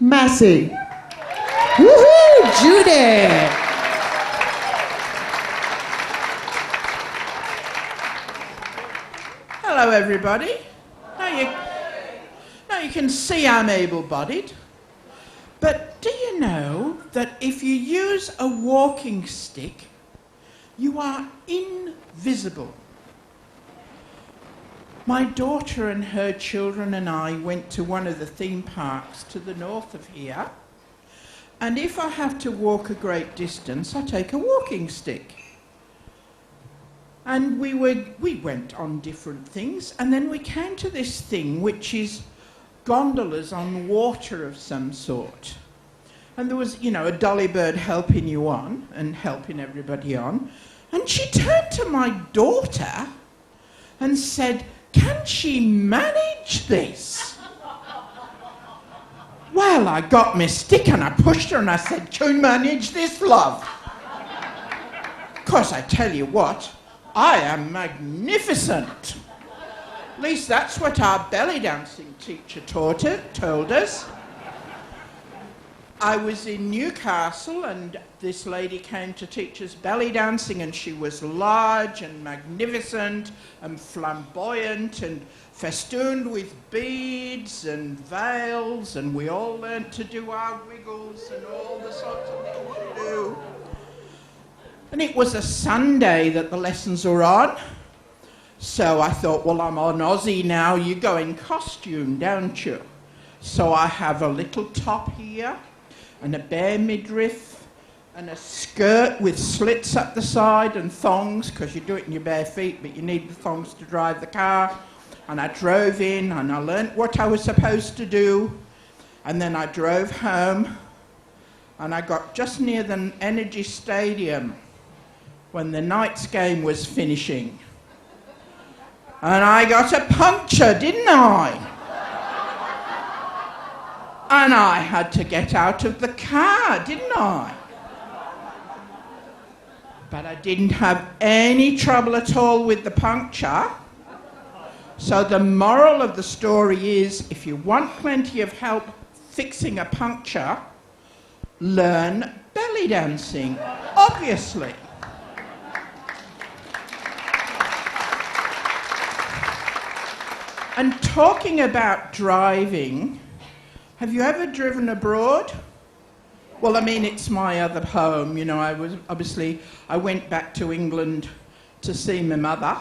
Massey. Woohoo, Judy. Hello, everybody. Now you can see I'm able-bodied. But do you know that if you use a walking stick, you are invisible? My daughter and her children and I went to one of the theme parks to the north of here, and if I have to walk a great distance, I take a walking stick. And we went on different things, and then we came to this thing which is gondolas on water of some sort. And there was, you know, a dolly bird helping you on and helping everybody on. And she turned to my daughter and said, "Can she manage this?" Well, I got my stick and I pushed her and I said, "Can you manage this, love?" Of course, I tell you what, I am magnificent. At least that's what our belly dancing teacher told us. I was in Newcastle and this lady came to teach us belly dancing, and she was large and magnificent and flamboyant and festooned with beads and veils, and we all learnt to do our wiggles and all the sorts of things you do. And it was a Sunday that the lessons were on. So I thought, well, I'm on Aussie now, you go in costume, don't you? So I have a little top here, and a bare midriff, and a skirt with slits up the side and thongs, because you do it in your bare feet, but you need the thongs to drive the car. And I drove in, and I learnt what I was supposed to do, and then I drove home, and I got just near the Energy Stadium when the Knights game was finishing. And I got a puncture, didn't I? And I had to get out of the car, didn't I? But I didn't have any trouble at all with the puncture. So the moral of the story is, if you want plenty of help fixing a puncture, learn belly dancing, obviously. And talking about driving, have you ever driven abroad? Well, I mean, it's my other home. You know, I went back to England to see my mother.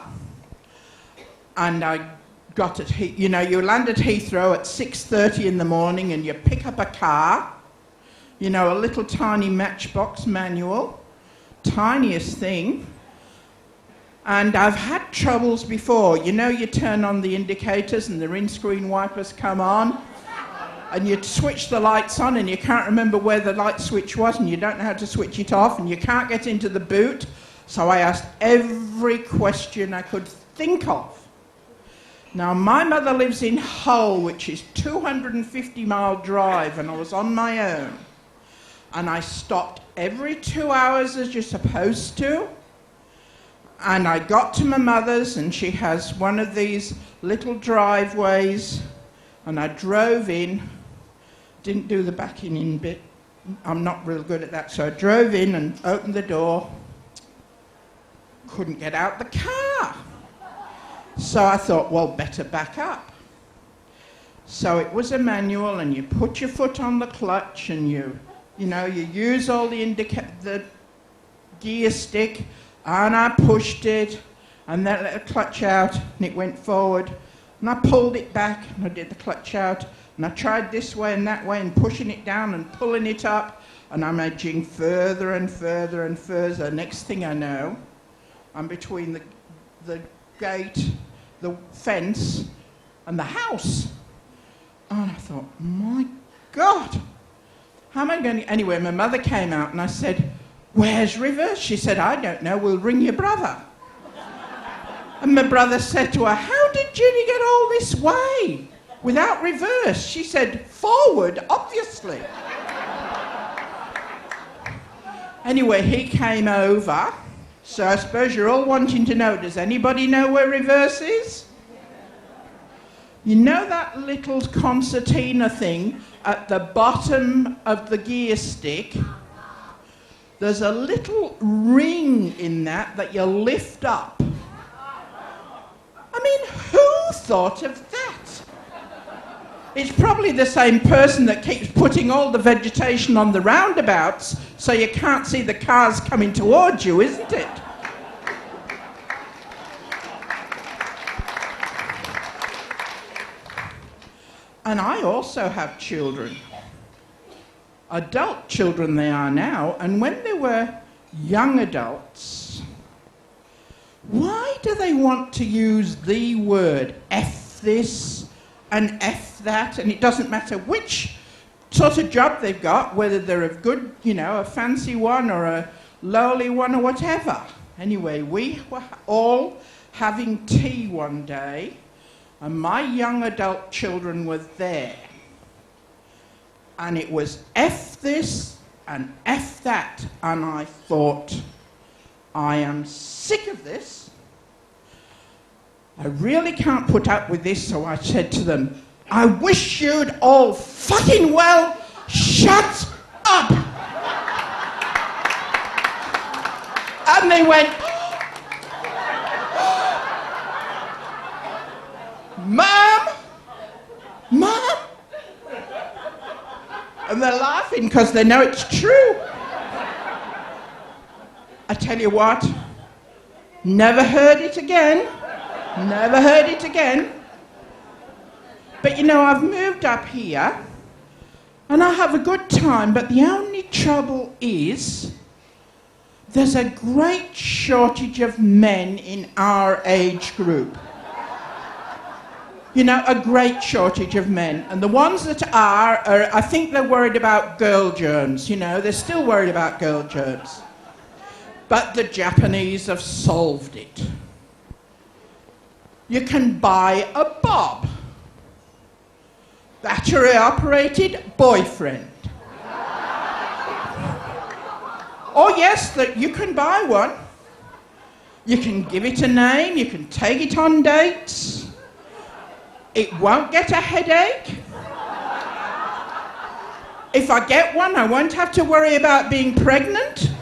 And I got at you land at Heathrow at 6:30 in the morning and you pick up a car, you know, a little tiny matchbox manual, tiniest thing. And I've had troubles before. You know, you turn on the indicators and the windscreen wipers come on, and you switch the lights on and you can't remember where the light switch was, and you don't know how to switch it off, and you can't get into the boot. So I asked every question I could think of. Now, my mother lives in Hull, which is 250-mile drive, and I was on my own. And I stopped every 2 hours as you're supposed to. And I got to my mother's, and she has one of these little driveways, and I drove in. Didn't do the backing in bit. I'm not real good at that. So I drove in and opened the door. Couldn't get out the car. So I thought, well, better back up. So it was a manual, and you put your foot on the clutch, and you use all the gear stick, and I pushed it, and then let the clutch out, and it went forward, and I pulled it back, and I did the clutch out, and I tried this way and that way, and pushing it down and pulling it up, and I'm edging further and further and further. Next thing I know, I'm between the gate, the fence, and the house. And I thought, my God, how am I going to... Anyway, my mother came out and I said, "Where's reverse?" She said, "I don't know, we'll ring your brother." And my brother said to her, "How did Ginny get all this way without reverse?" She said, "Forward, obviously." Anyway, he came over. So I suppose you're all wanting to know, does anybody know where reverse is? You know that little concertina thing at the bottom of the gear stick? There's a little ring in that you lift up. I mean, who thought of that? It's probably the same person that keeps putting all the vegetation on the roundabouts so you can't see the cars coming towards you, isn't it? And I also have children. Adult children they are now, and when they were young adults, why do they want to use the word F this and F that? And it doesn't matter which sort of job they've got, whether they're a good, a fancy one or a lowly one or whatever. Anyway, we were all having tea one day, and my young adult children were there. And it was F this and F that. And I thought, I am sick of this. I really can't put up with this, so I said to them, I wish you'd all fucking well shut up. And they went, Mom! Mom! And they're laughing because they know it's true. I tell you what, never heard it again. Never heard it again. But I've moved up here and I have a good time, but the only trouble is there's a great shortage of men in our age group. A great shortage of men. And the ones that are, I think they're worried about girl germs, they're still worried about girl germs. But the Japanese have solved it. You can buy a bob. Battery operated boyfriend. Oh yes, you can buy one. You can give it a name, you can take it on dates. It won't get a headache. If I get one, I won't have to worry about being pregnant.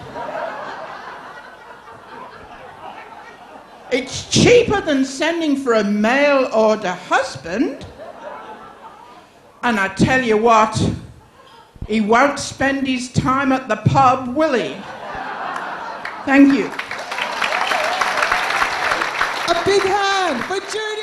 It's cheaper than sending for a mail order husband. And I tell you what, he won't spend his time at the pub, will he? Thank you. A big hand for Judy!